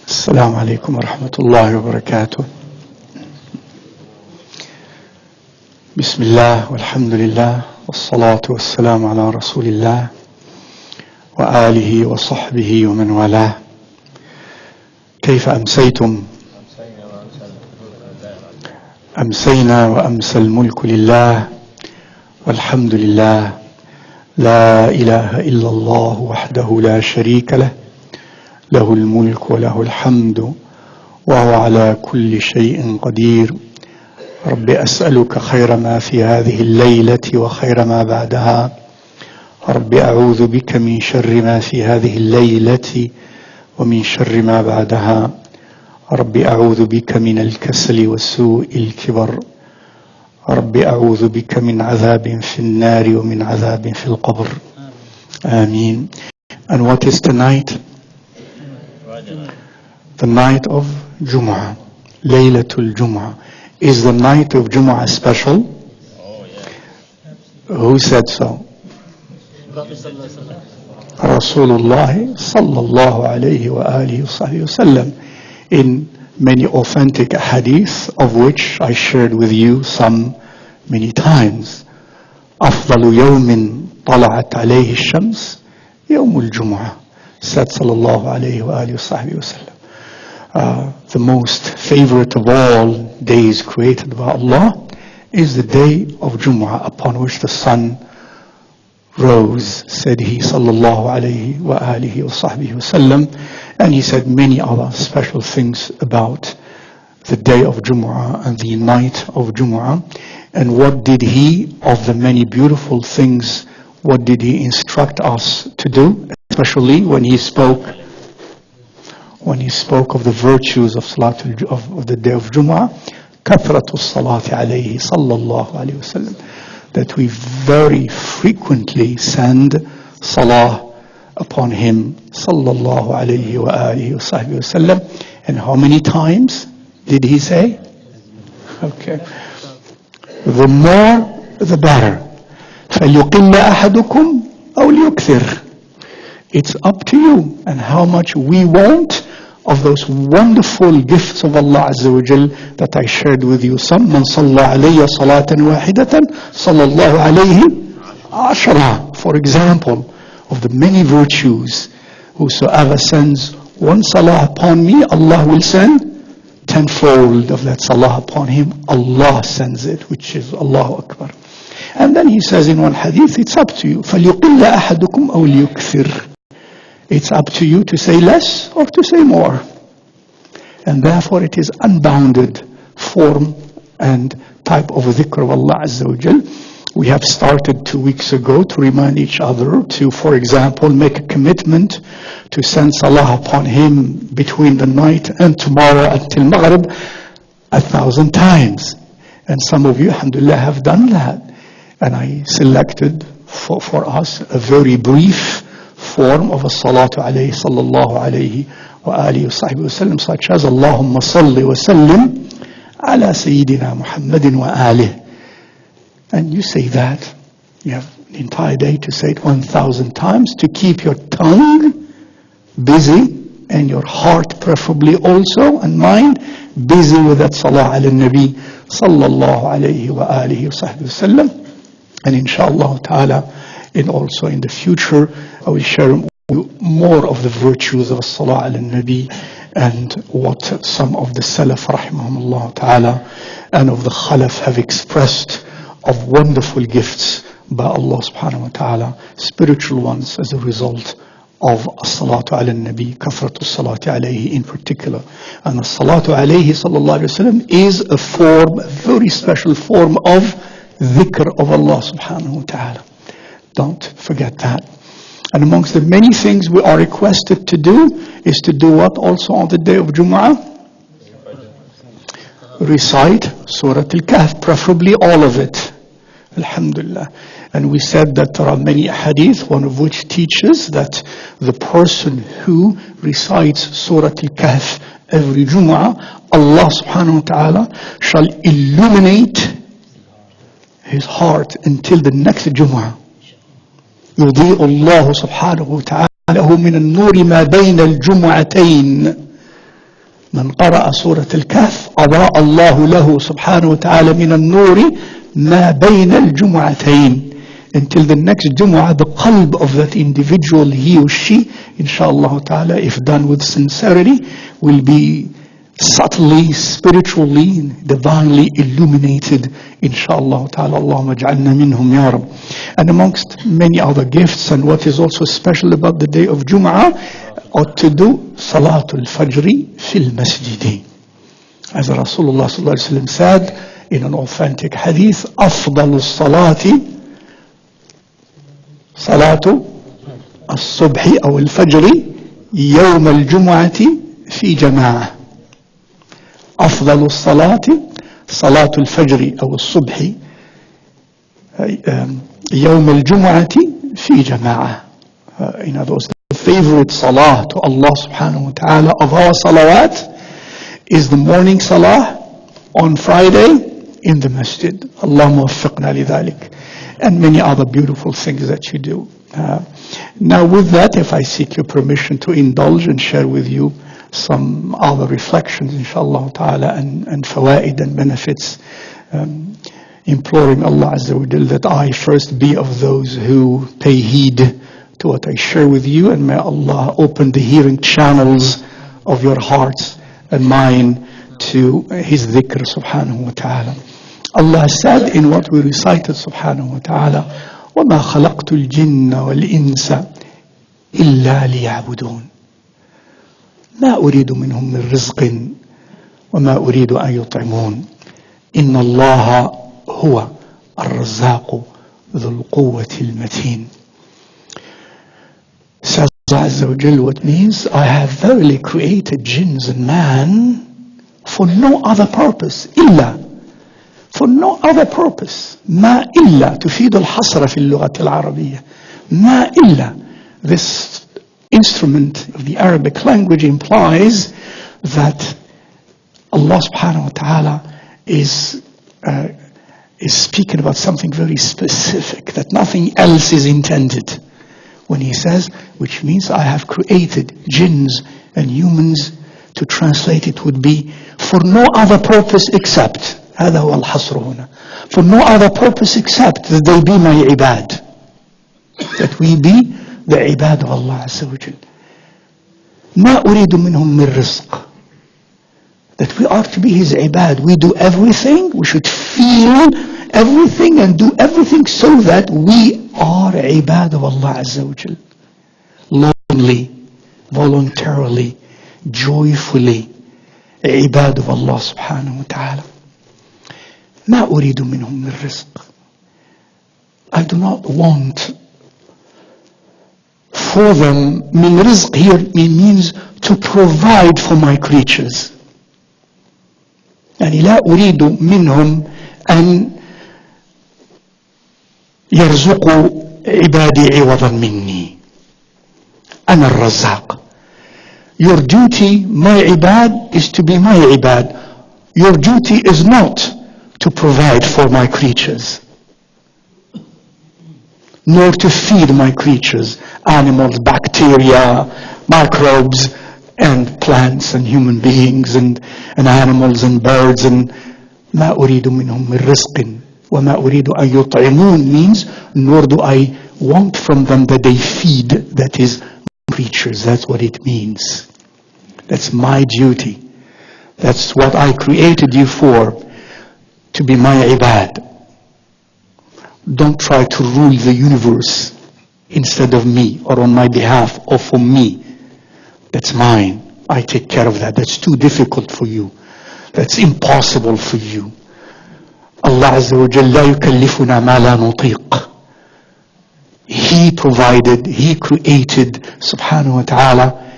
السلام عليكم ورحمة الله وبركاته. بسم الله والحمد لله والصلاة والسلام على رسول الله وآله وصحبه ومن والاه. كيف أمسيتم؟ أمسينا وأمسى الملك لله والحمد لله، لا إله إلا الله وحده لا شريك له، له الملك وله الحمد وهو على كل شيء قدير. رب أسألك خير ما في هذه الليلة وخير ما بعدها. رب أعوذ بك من شر ما في هذه الليلة ومن شر ما بعدها. رب أعوذ بك من الكسل وسوء الكبر. رب أعوذ بك من عذاب في النار ومن عذاب في القبر. آمين. And what is tonight? The night of Jumu'ah, Laylatul Jumu'ah. Is the night of Jumu'ah special? Oh, yeah. Who said so? Rasulullah sallallahu alayhi wa alihi wa sallam. In many authentic hadith, of which I shared with you some many times. أفضل يوم طلعت عليه الشمس يوم الجمعة. Said sallallahu alayhi wa alihi wa sallam. The most favorite of all days created by Allah is the day of Jumu'ah, upon which the sun rose, said he sallallahu alayhi wa alihi wa sallam. And he said many other special things about the day of Jumu'ah and the night of Jumu'ah. And what did he, of the many beautiful things, what did he instruct us to do? Especially when he spoke of the virtues of the day of Jumu'ah, Kathratu salati alayhi sallallahu alayhi wasallam, that we very frequently send salah upon him sallallahu alayhi wa alihi wasallam. And how many times did he say? Okay. The more, the better. فَلْيُقِلَّ أَحَدُكُمْ أَوْ لِيُكْثِرْ. It's up to you and how much we want of those wonderful gifts of Allah Azza wa Jal that I shared with you. Some man salla alayya salatan wahidatan sallallahu alayhi ashra. For example, of the many virtues, whosoever sends one salah upon me, Allah will send tenfold of that salah upon him. Allah sends it, which is Allahu Akbar. And then he says in one hadith, it's up to you. فَلْيُقِلَّ أَحَدُكُمْ أَوْ لِيُكْثِرْ. It's up to you to say less or to say more. And therefore it is unbounded form and type of dhikr of Allah Azza wa Jal. We have started 2 weeks ago to remind each other to, for example, make a commitment to send salah upon him between the night and tomorrow until Maghrib 1,000 times. And some of you, alhamdulillah, have done that. And I selected for us a very brief form of a salatu alayhi sallallahu alayhi wa alihi wa sallam, such as Allahumma salli wa sallim ala Sayyidina Muhammadin wa alih. And you say that. You have the entire day to say it 1,000 times to keep your tongue busy and your heart preferably also and mind busy with that salah ala nabi sallallahu alayhi wa alihi wa sallam. And inshallah ta'ala, and also in the future, I will share more of the virtues of Salah al-Nabi and what some of the Salaf rahimahumullah ta'ala and of the Khalaf have expressed of wonderful gifts by Allah subhanahu wa ta'ala, spiritual ones as a result of Salatu al-Nabi, Kathratu salati alayhi in particular. And the Salatu alayhi sallallahu alayhi wa sallam is a form, a very special form of dhikr of Allah subhanahu wa ta'ala. Don't forget that. And amongst the many things we are requested to do is to do what also on the day of Jumu'ah? Recite Surah Al-Kahf, preferably all of it. Alhamdulillah. And we said that there are many hadith, one of which teaches that the person who recites Surah Al-Kahf every Jumu'ah, Allah subhanahu wa ta'ala shall illuminate his heart until the next Jumu'ah. يضيء الله سبحانه وتعالى من النور ما بين الجمعتين. من قرأ سورة الكهف أضاء الله له سبحانه وتعالى من النور ما بين الجمعتين. Until the next Jumu'ah, the qalb of that individual, he or she, inshallah ta'ala, if done with sincerity, will be subtly, spiritually, divinely illuminated, inshallah ta'ala. Allahumma ja'alna minhum ya Rab. And amongst many other gifts, and what is also special about the day of Jumu'ah, ought to do Salatul Fajr fil Masjidi. As Rasulullah sallallahu alaihi wasallam said in an authentic hadith, أفضل الصلاة صلاة الصبح أو الفجر يوم الجمعة في جماعة. أفضل الصلاة صلاة الفجر أو الصبح يوم الجمعة في جماعة. In other words, the favorite salah to Allah subhanahu wa ta'ala of our salawat is the morning salah on Friday in the masjid. Allahumma waffiqna lidhalik. And many other beautiful things that you do. Now with that, if I seek your permission to indulge and share with you some other reflections, inshallah ta'ala, and fawaid and benefits, imploring Allah Azza wa Jal that I first be of those who pay heed to what I share with you, and may Allah open the hearing channels of your hearts and mine to His dhikr subhanahu wa ta'ala. Allah said in what we recited subhanahu wa ta'ala, وَمَا خَلَقْتُ الْجِنَّ وَالْإِنسَ إِلَّا لِيَعْبُدُونَ ما أريد منهم من رزق وما أريد أن يطعمون إن الله هو الرزاق ذو القوة المتين. Says Allah Azza wa Jal, what means, I have verily created jinns and man for no other purpose, إلا, for no other purpose. ما إلا تفيد الحصر في اللغة العربية. ما إلا, this instrument of the Arabic language implies that Allah subhanahu wa ta'ala is speaking about something very specific, that nothing else is intended. When he says, which means I have created jinns and humans, to translate it would be for no other purpose except, هذا هو الحصر هنا, for no other purpose except that they be my ibad, that we be the ibad of Allah Azza wa Jal. ما أريد منهم من رزق, that we are to be His ibad. We do everything, we should feel everything and do everything so that we are ibad of Allah Azza wa Jal. Lovingly, voluntarily, joyfully, ibad of Allah subhanahu wa ta'ala. ما أريد منهم من رزق. I do not want for them, min rizq here means to provide for my creatures. يعني لا أريد منهم أن يرزقوا عبادي عوضا مني. أنا الرزاق. Your duty, my ibad, is to be my ibad. Your duty is not to provide for my creatures, nor to feed my creatures, animals, bacteria, microbes, and plants and human beings and animals and birds. And ما أريد منهم من رزق وما أريد أن يطعمون means nor do I want from them that they feed, that is, creatures. That's what it means. That's my duty. That's what I created you for, to be my ibad. Don't try to rule the universe instead of me, or on my behalf, or for me. That's mine. I take care of that. That's too difficult for you. That's impossible for you. Allah Azza wa Jalla لا يكلفنا ما لا نطيق. He provided, He created, subhanahu wa ta'ala,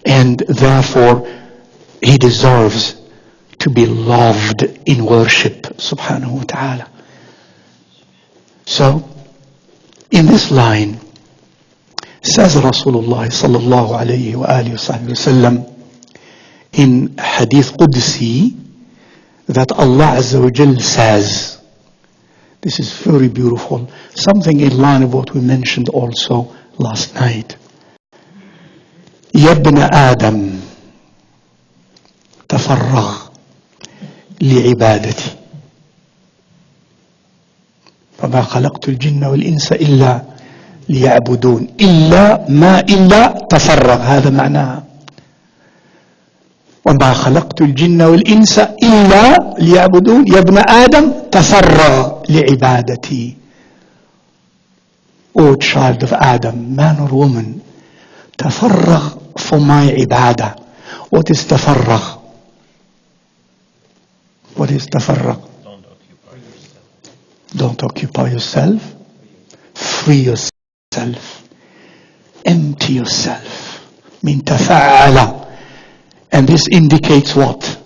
and therefore He deserves to be loved in worship, subhanahu wa ta'ala. So, in this line, says Rasulullah sallallahu alayhi wa alihi wa sallam in Hadith Qudsi, that Allah Azza wa Jal says, this is very beautiful, something in line of what we mentioned also last night. يا ابن آدم تفرغ لعبادتي فما خلقت الجن والإنس إلا ليعبدون إلا تفرغ هذا معناها وما خلقت الجن والإنس إلا ليعبدون يا ابن آدم تفرغ لعبادتي O child of Adam, man or woman, تفرغ for my ibadah. What is تفرغ? What is تفرغ? Don't occupy yourself. Free yourself. Empty yourself. Mean تفعل. And this indicates what?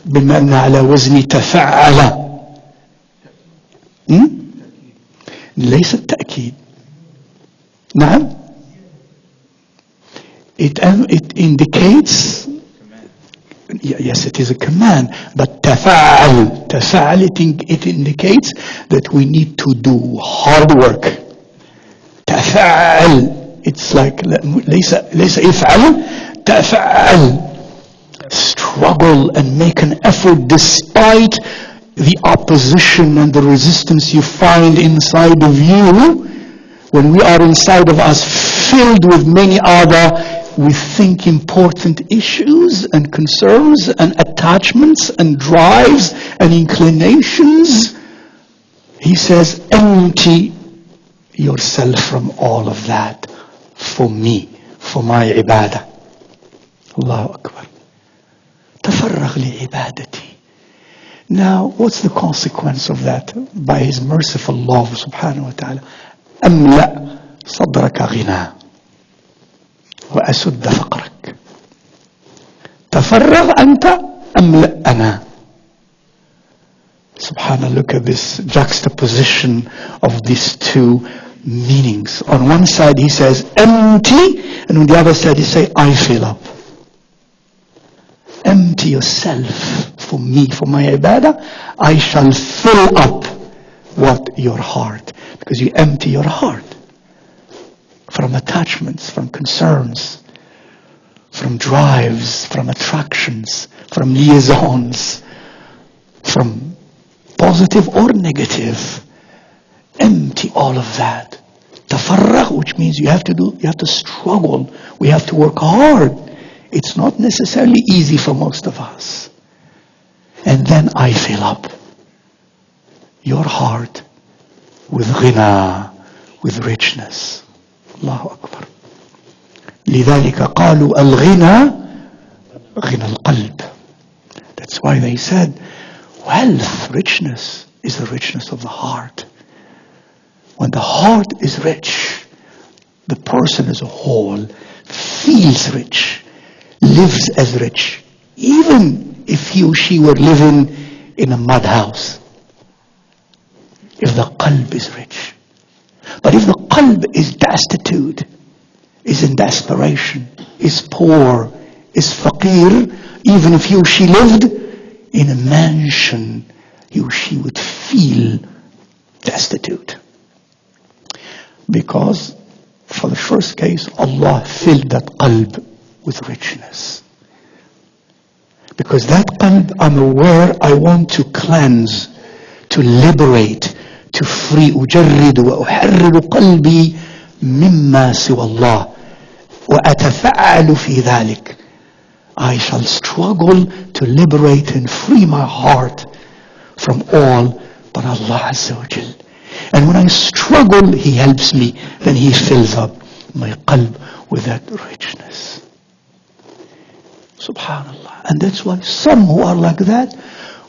بمعنى على وزن تفعل. ليس التأكيد. نعم. It indicates. Yes, it is a command. But تفعل. It indicates that we need to do hard work. تفعل. It's like ليس افعل. تفعل. Struggle and make an effort despite the opposition and the resistance you find inside of you. When we are inside of us filled with many other, we think important issues and concerns and attachments and drives and inclinations. He says, empty yourself from all of that for me, for my ibadah. Allahu Akbar. تفرغ لعبادتي. Now, what's the consequence of that? By His merciful love, subhanahu wa ta'ala. أملأ صدرك غنى وأسد فقرك. تفرغ أنت أملأ أنا. Subhanallah, look at this juxtaposition of these two meanings. On one side he says empty, and on the other side he says I fill up. Empty yourself for me, for my ibadah. I shall fill up what? Your heart. Because you empty your heart from attachments, from concerns, from drives, from attractions, from liaisons, from positive or negative. Empty all of that. Tafarragh, which means you have to struggle. We have to work hard. It's not necessarily easy for most of us. And then I fill up your heart with ghina, with richness. Allahu Akbar. لذلك قالوا الغنى غنى القلب. That's why they said wealth, richness, is the richness of the heart. When the heart is rich, the person as a whole feels rich, lives as rich, even if he or she were living in a mud house. If the qalb is rich. But if the qalb is destitute, is in desperation, is poor, is faqir, even if he or she lived in a mansion, he or she would feel destitute. Because for the first case, Allah filled that qalb with richness. Because that qalb, I'm aware, I want to cleanse, to liberate, to free. أجرد وأحرر قلبي مما سوى الله وأتفعل في ذلك. I shall struggle to liberate and free my heart from all but Allah Azza wa Jal. And when I struggle, He helps me. Then He fills up my qalb with that richness. Subhanallah. And that's why some who are like that,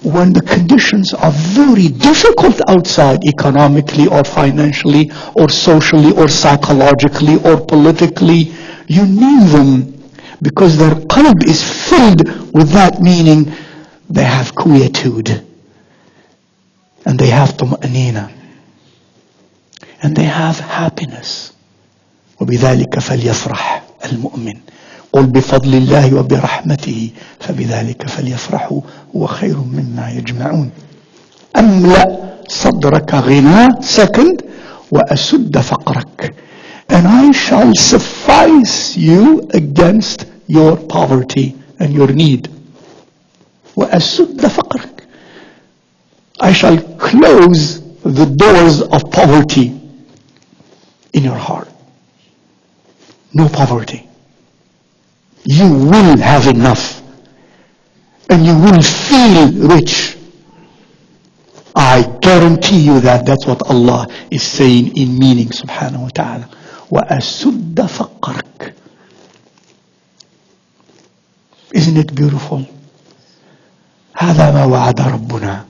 when the conditions are very difficult outside, economically or financially or socially or psychologically or politically, you need them because their qalb is filled with that, meaning they have quietude and they have tuma'anina and they have happiness. وبذلك فليفرح المؤمن قل بفضل الله وبرحمته فبذلك فليفرحوا هو خير مما يجمعون. أملأ صدرك غنى. Second, وأسد فقرك. And I shall suffice you against your poverty and your need. وَأَسُدَّ فَقْرَكَ. I shall close the doors of poverty in your heart. No poverty. You will have enough. And you will feel rich. I guarantee you that that's what Allah is saying in meaning, subhanahu wa ta'ala. وَأَسُدَّ فَقْرَكَ. Isn't it beautiful? هذا ما وعد ربنا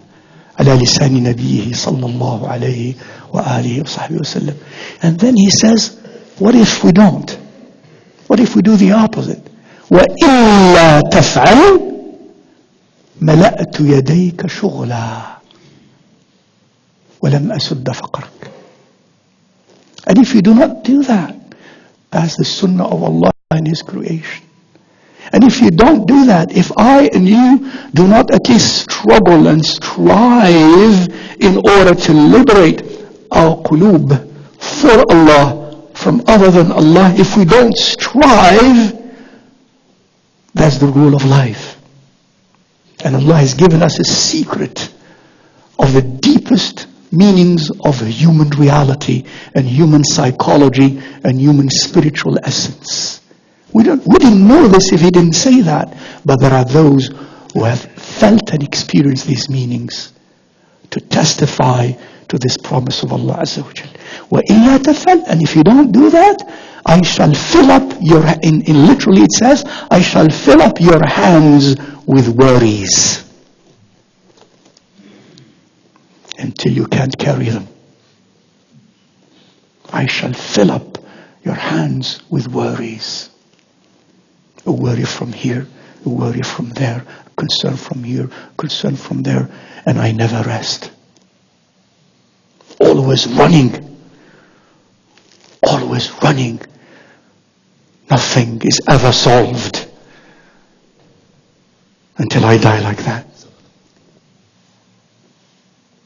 على لسان نبيه صلى الله عليه وآله وصحبه وسلم. And then he says, what if we don't? What if we do the opposite? وَإِلَّا تَفْعَلْ ملأت يديك شغلا ولم أسد فقرك. And if you do not do that, that's the sunnah of Allah and His creation. And if you don't do that, if I and you do not at least struggle and strive in order to liberate our qulub for Allah from other than Allah, if we don't strive, that's the rule of life. And Allah has given us a secret of the deepest meanings of human reality and human psychology and human spiritual essence. We didn't know this if He didn't say that. But there are those who have felt and experienced these meanings to testify to this promise of Allah Azza wa Jal. وَإِلَّا تَفْعَلْ. And if you don't do that, I shall fill up your, in literally it says, I shall fill up your hands with worries until you can't carry them. I shall fill up your hands with worries. A worry from here, a worry from there, concern from here, concern from there, and I never rest. Always running. Always running. Nothing is ever solved until I die like that.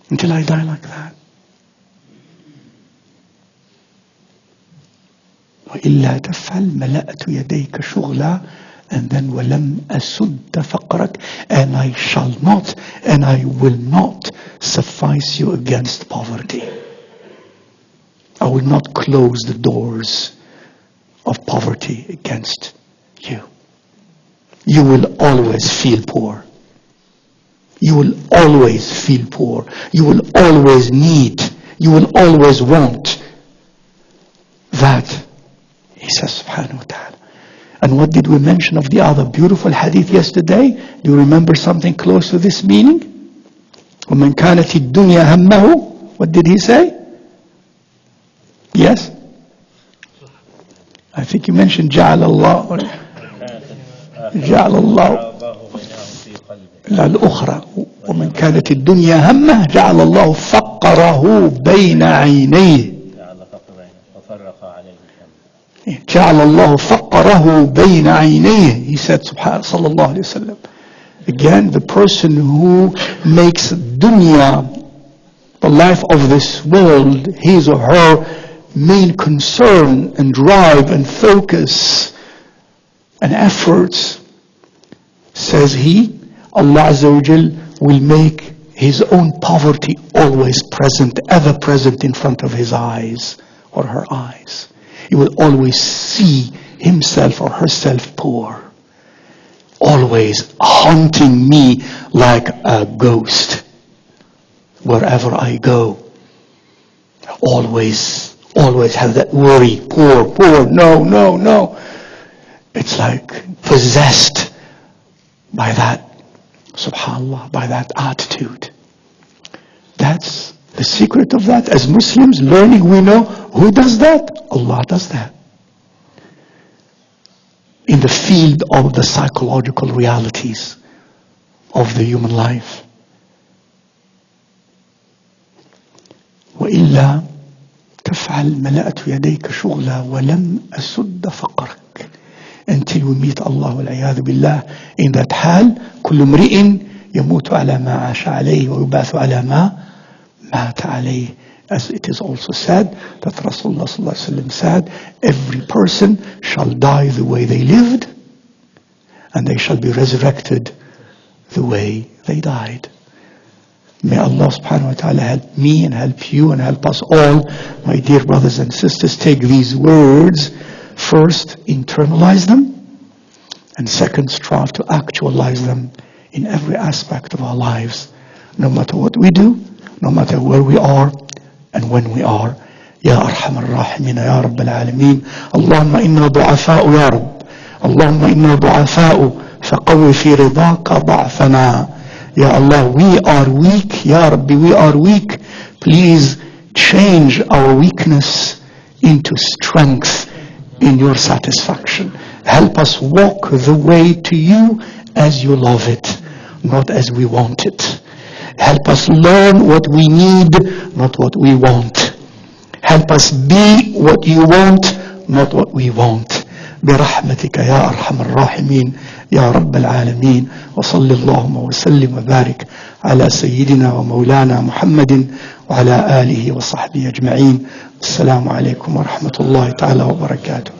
Until I die like that. وإلا تفعل ملأت يديك شغلا, and then ولم أسد فقرك, and I shall not and I will not suffice you against poverty. I will not close the doors of poverty against you. You will always feel poor. You will always feel poor. You will always need. You will always want that. He says, subhanahu wa ta'ala. And what did we mention of the other beautiful hadith yesterday? Do you remember something close to this meaning? وَمَنْ كَانَتِ الدُّنْيَا هَمَّهُ. What did he say? Yes? I think you mentioned جَعَلَ اللَّهُ الأخرى. ومن كانت الدنيا همه جعل الله فقره بين عينيه. جعل الله فقره بين عينيه. He said, subhanallah, sallallahu alayhi wa sallam. Again, the person who makes dunya, the life of this world, his or her main concern and drive and focus and efforts, says he, Allah Azza wa Jal will make his own poverty always present, ever present in front of his eyes or her eyes. He will always see himself or herself poor, always haunting me like a ghost wherever I go. Always have that worry, poor, no. It's like possessed by that, subhanallah, by that attitude. That's the secret of that. As Muslims learning, we know who does that? Allah does that. In the field of the psychological realities of the human life. وإلا تفعل ملأت يديك شغلا ولم أسد فقرك. Until we meet Allah والعياذ بالله in that حال كل امرئ يموت على ما عاش عليه ويبعث على ما مات عليه. As it is also said that Rasulullah sallallahu alaihi wasallam said, every person shall die the way they lived, and they shall be resurrected the way they died. May Allah subhanahu wa ta'ala help me and help you and help us all, my dear brothers and sisters, take these words, first internalize them, and second strive to actualize them in every aspect of our lives, no matter what we do, no matter where we are and when we are. Ya Arhamar Rahimin, Ya Rabbal Alameen. Allahumma inna du'afa'u ya Rabb. Allahumma inna du'afa'u faqawwi fi ridaka da'fana. Ya Allah, we are weak. Ya Rabbi, we are weak. Please change our weakness into strength in your satisfaction. Help us walk the way to you as you love it, not as we want it. Help us learn what we need, not what we want. Help us be what you want, not what we want. برحمتك يا أرحم الراحمين يا رب العالمين. وصل اللهم وسلم وبارك على سيدنا ومولانا محمد وعلى آله وصحبه أجمعين. السلام عليكم ورحمة الله تعالى وبركاته.